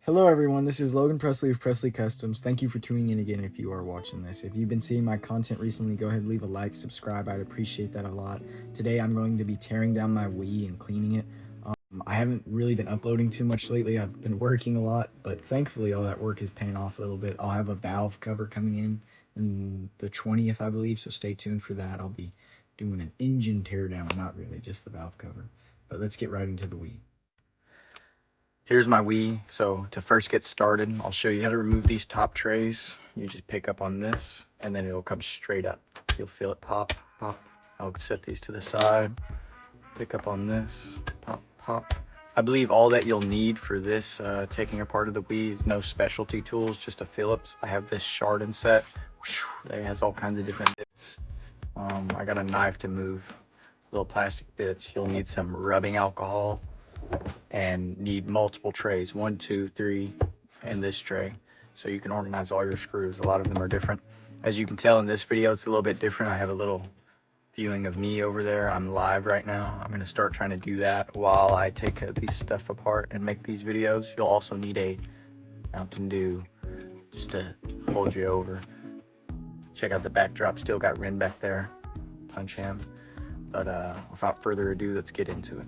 Hello everyone, this is Logan Presley of Presley Customs. Thank you for tuning in again if you are watching this. If you've been seeing my content recently, go ahead and leave a like, subscribe, I'd appreciate that a lot. Today I'm going to be tearing down my Wii and cleaning it. I haven't really been uploading too much lately, I've been working a lot, but thankfully all that work is paying off a little bit. I'll have a valve cover coming in the 20th I believe, so stay tuned for that. I'll be doing an engine teardown, not really, just the valve cover. But let's get right into the Wii. Here's my Wii. So to first get started, I'll show you how to remove these top trays. You just pick up on this and then it'll come straight up. You'll feel it pop, pop. I'll set these to the side. Pick up on this, pop, pop. I believe all that you'll need for this taking apart of the Wii is no specialty tools, just a Phillips. I have this Chardon set. It has all kinds of different bits. I got a knife to move little plastic bits. You'll need some rubbing alcohol and need multiple trays, 1, 2, 3, and this tray, so you can organize all your screws. A lot of them are different. As you can tell in this video, it's a little bit different. I have a little viewing of me over there. I'm live right now. I'm going to start trying to do that while I take these stuff apart and make these videos. You'll also need a Mountain Dew just to hold you over. Check out the backdrop, still got Rin back there, punch him. But without further ado, let's get into it.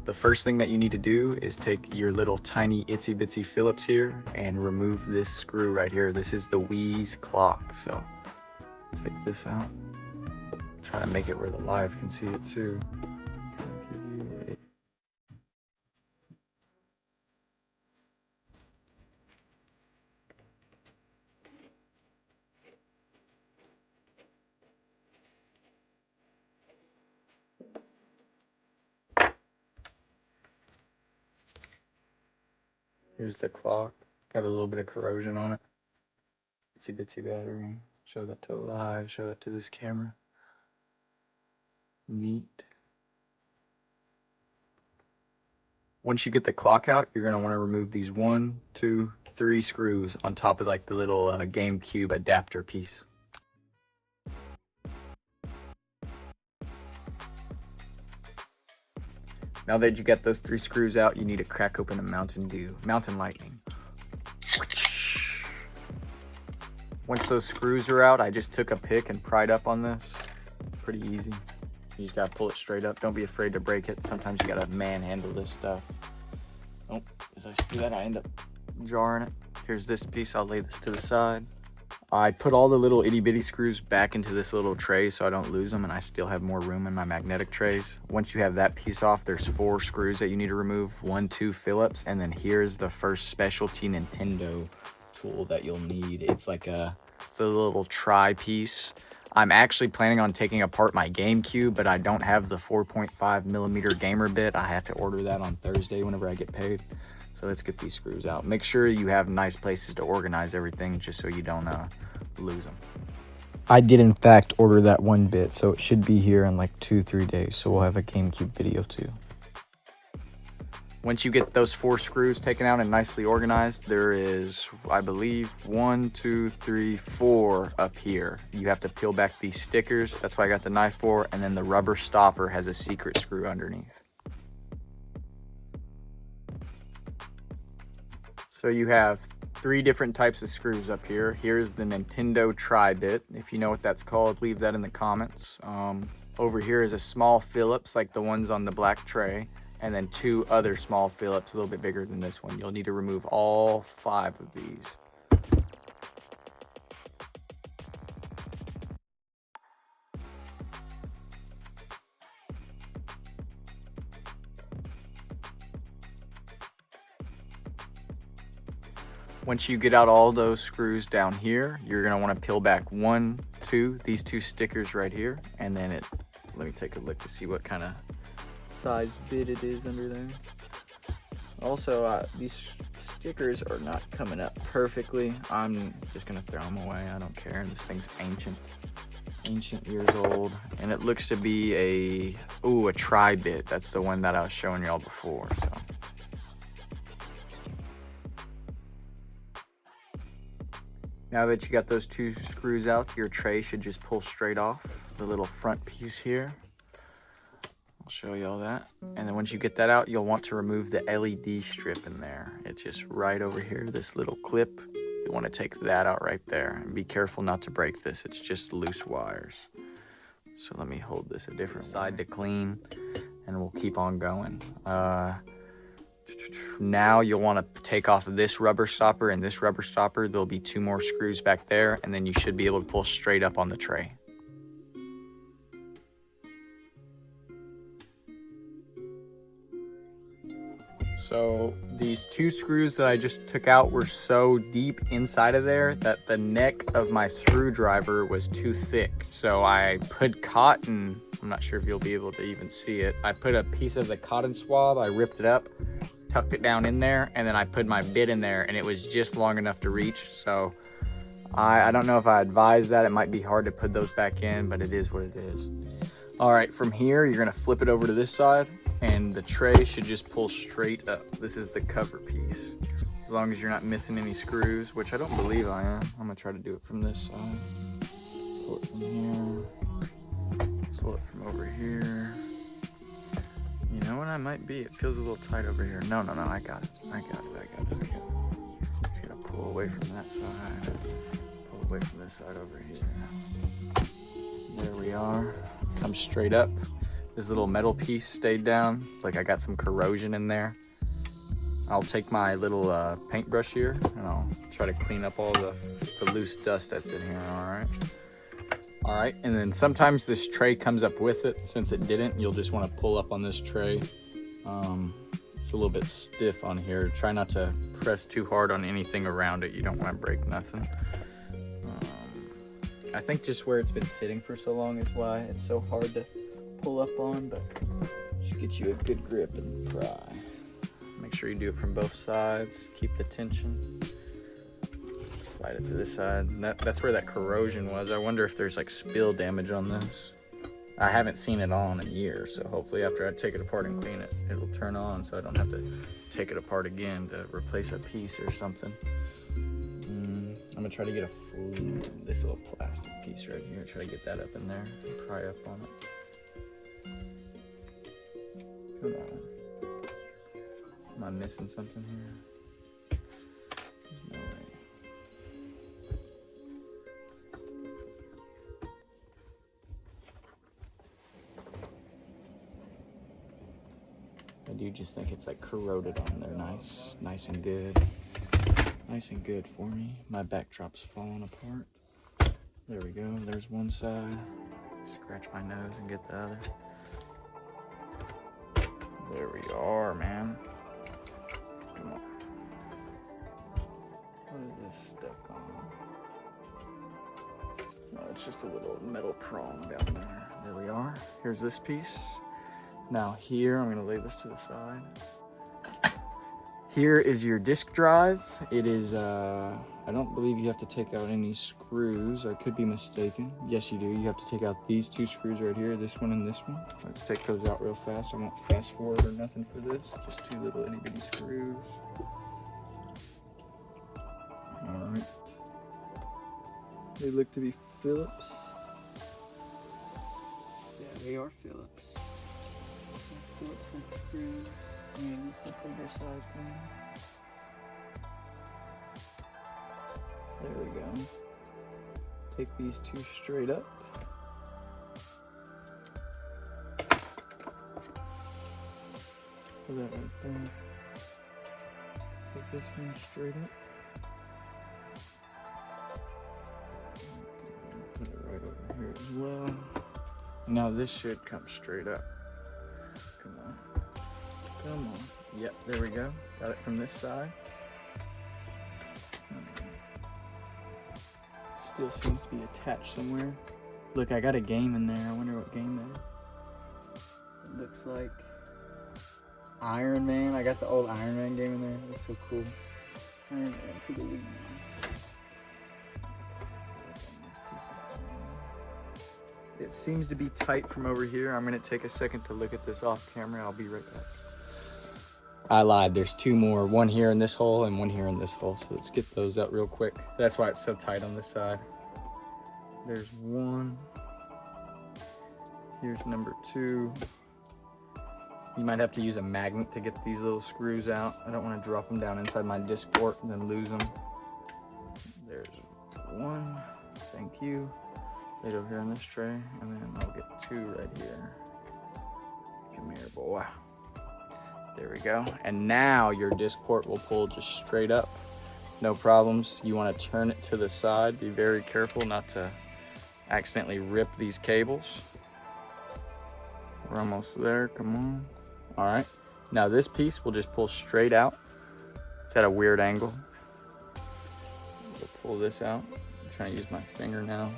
The first thing that you need to do is take your little tiny itsy bitsy Phillips here and remove this screw right here. This is the Wii's clock. So take this out. Try to make it where the live can see it too. Here's the clock. Got a little bit of corrosion on it. Itsy bitsy battery. Show that to live. Show that to this camera. Neat. Once you get the clock out, you're gonna want to remove these 1, 2, 3 screws on top of like the little GameCube adapter piece. Now that you got those 3 screws out, you need to crack open a Mountain Dew, Mountain Lightning. Once those screws are out, I just took a pick and pried up on this. Pretty easy. You just gotta pull it straight up. Don't be afraid to break it. Sometimes you gotta manhandle this stuff. Oh, as I do that, I end up jarring it. Here's this piece, I'll lay this to the side. I put all the little itty bitty screws back into this little tray so I don't lose them, and I still have more room in my magnetic trays. Once you have that piece off, there's 4 screws that you need to remove, 1, 2 Phillips, and then here's the first specialty Nintendo tool that you'll need. It's like it's a little tri piece. I'm actually planning on taking apart my GameCube, but I don't have the 4.5mm gamer bit. I have to order that on Thursday whenever I get paid. So let's get these screws out. Make sure you have nice places to organize everything just so you don't lose them. I did in fact order that 1 bit, so it should be here in like 2-3 days. So we'll have a GameCube video too. Once you get those 4 screws taken out and nicely organized, there is, I believe, 1, 2, 3, 4 up here. You have to peel back these stickers. That's what I got the knife for. And then the rubber stopper has a secret screw underneath. So you have 3 different types of screws up here. Here's the Nintendo Tri-Bit. If you know what that's called, leave that in the comments. Over here is a small Phillips, like the ones on the black tray, and then 2 other small Phillips, a little bit bigger than this one. You'll need to remove all 5 of these. Once you get out all those screws down here, you're gonna wanna peel back 1, 2, these 2 stickers right here, and then let me take a look to see what kind of size bit it is under there. Also, these stickers are not coming up perfectly. I'm just gonna throw them away, I don't care. This thing's ancient years old, and it looks to be a tri-bit. That's the one that I was showing y'all before, so. Now that you got those 2 screws out, your tray should just pull straight off the little front piece here. I'll show you all that. And then once you get that out, you'll want to remove the LED strip in there. It's just right over here, this little clip. You want to take that out right there. And be careful not to break this. It's just loose wires. So let me hold this a different side to clean, and we'll keep on going. Now you'll want to take off this rubber stopper and this rubber stopper. There'll be 2 more screws back there, and then you should be able to pull straight up on the tray. So these 2 screws that I just took out were so deep inside of there that the neck of my screwdriver was too thick. So I put cotton, I'm not sure if you'll be able to even see it. I put a piece of the cotton swab, I ripped it up, tucked it down in there, and then I put my bit in there, and it was just long enough to reach. So I don't know if I advise that. It might be hard to put those back in, but it is what it is. All right, from here, you're gonna flip it over to this side, and the tray should just pull straight up. This is the cover piece. As long as you're not missing any screws, which I don't believe I am. I'm gonna try to do it from this side. Pull it from here, pull it from over here. You know what I might be? It feels a little tight over here. No, I got it. Just gotta pull away from that side. Pull away from this side over here. There we are. Come straight up. This little metal piece stayed down. Like I got some corrosion in there. I'll take my little paintbrush here and I'll try to clean up all the loose dust that's in here, all right, and then sometimes this tray comes up with it. Since it didn't, you'll just want to pull up on this tray. It's a little bit stiff on here. Try not to press too hard on anything around it. You don't want to break nothing. I think just where it's been sitting for so long is why it's so hard to pull up on, but just get you a good grip and pry. Make sure you do it from both sides. Keep the tension. Slide it to this side. That's where that corrosion was. I wonder if there's like spill damage on this. I haven't seen it on in years, so hopefully after I take it apart and clean it, it'll turn on so I don't have to take it apart again to replace a piece or something. I'm gonna try to get this little plastic piece right here, try to get that up in there and pry up on it. Come on. Am I missing something here? There's no way. I do just think it's like corroded on there nice and good. Nice and good for me. My backdrop's falling apart. There we go, there's one side. Scratch my nose and get the other. There we are, man. Come on. What is this stuck on? Oh, it's just a little metal prong down there. There we are. Here's this piece. Now here, I'm gonna lay this to the side. Here is your disk drive. It is, I don't believe you have to take out any screws. I could be mistaken. Yes, you do. You have to take out these 2 screws right here, this one and this one. Let's take those out real fast. I won't fast forward or nothing for this. Just 2 little itty bitty screws. All right. They look to be Phillips. Yeah, they are Phillips. Phillips and screws. Yeah, this is the bigger size one. There we go. Take these 2 straight up. Put that right there. Take this one straight up. Put it right over here as well. Now this should come straight up. Come on. Come on. Yep, there we go. Got it from this side. Still seems to be attached somewhere. Look, I got a game in there. I wonder what game that is. It looks like Iron Man. I got the old Iron Man game in there. That's so cool. Iron Man for the Wii. It seems to be tight from over here. I'm gonna take a second to look at this off camera. I'll be right back. I lied, there's 2 more. One here in this hole and one here in this hole. So let's get those out real quick. That's why it's so tight on this side. There's one. Here's number 2. You might have to use a magnet to get these little screws out. I don't want to drop them down inside my disc port and then lose them. There's one. Thank you. Right over here on this tray, and then I'll get two right here. Come here, boy. There we go. And now your disc port will pull just straight up. No problems. You want to turn it to the side. Be very careful not to accidentally rip these cables. We're almost there. Come on. All right. Now this piece will just pull straight out. It's at a weird angle. We'll pull this out. I'm trying to use my finger now.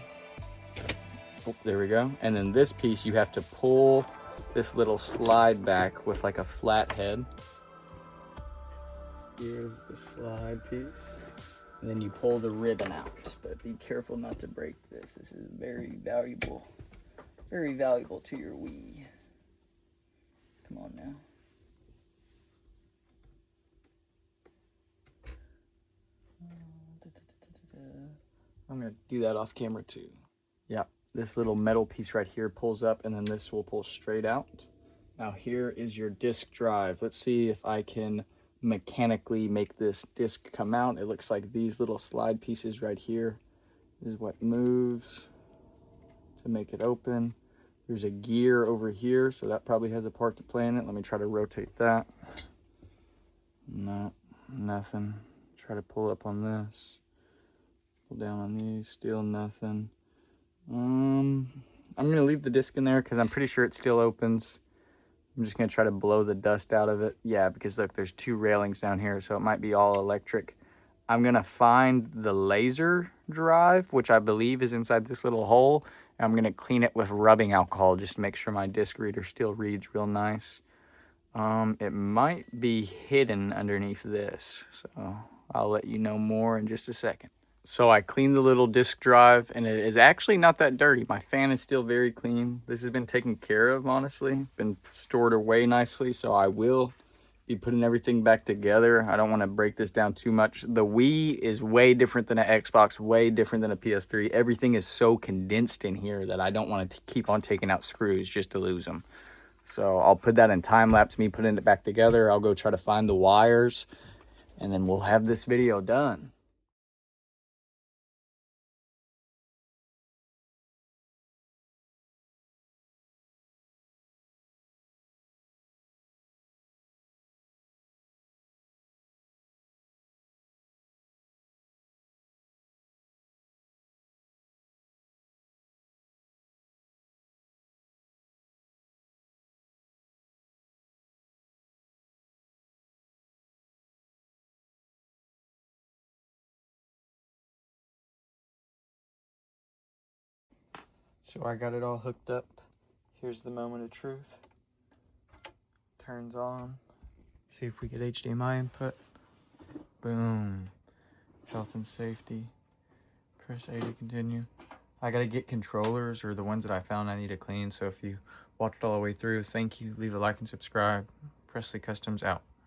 Oh, there we go. And then this piece, you have to pull this little slide back with like a flat head. Here's the slide piece. And then you pull the ribbon out. But be careful not to break this. This is very valuable to your Wii. Come on now. I'm gonna do that off camera too. Yeah, this little metal piece right here pulls up, and then this will pull straight out. Now here is your disk drive. Let's see if I can mechanically make this disk come out. It looks like these little slide pieces right here is what moves to make it open. There's a gear over here, so that probably has a part to play in it. Let me try to rotate that. Nothing. Try to pull up on this. Pull down on these, still nothing. I'm gonna leave the disc in there because I'm pretty sure it still opens. I'm just gonna try to blow the dust out of it. Yeah, because look, there's two railings down here, so it might be all electric. I'm gonna find the laser drive, which I believe is inside this little hole. And I'm gonna clean it with rubbing alcohol just to make sure my disc reader still reads real nice. It might be hidden underneath this, so I'll let you know more in just a second. So I cleaned the little disk drive, and it is actually not that dirty. My fan is still very clean. This has been taken care of, honestly. Been stored away nicely, so I will be putting everything back together. I don't want to break this down too much. The Wii is way different than an Xbox, way different than a PS3. Everything is so condensed in here that I don't want to keep on taking out screws just to lose them. So I'll put that in time lapse, me putting it back together. I'll go try to find the wires, and then we'll have this video done. So I got it all hooked up. Here's the moment of truth. Turns on. See if we get HDMI input. Boom. Health and safety. Press A to continue. I gotta get controllers, or the ones that I found I need to clean. So if you watched all the way through, thank you. Leave a like and subscribe. Presley Customs out.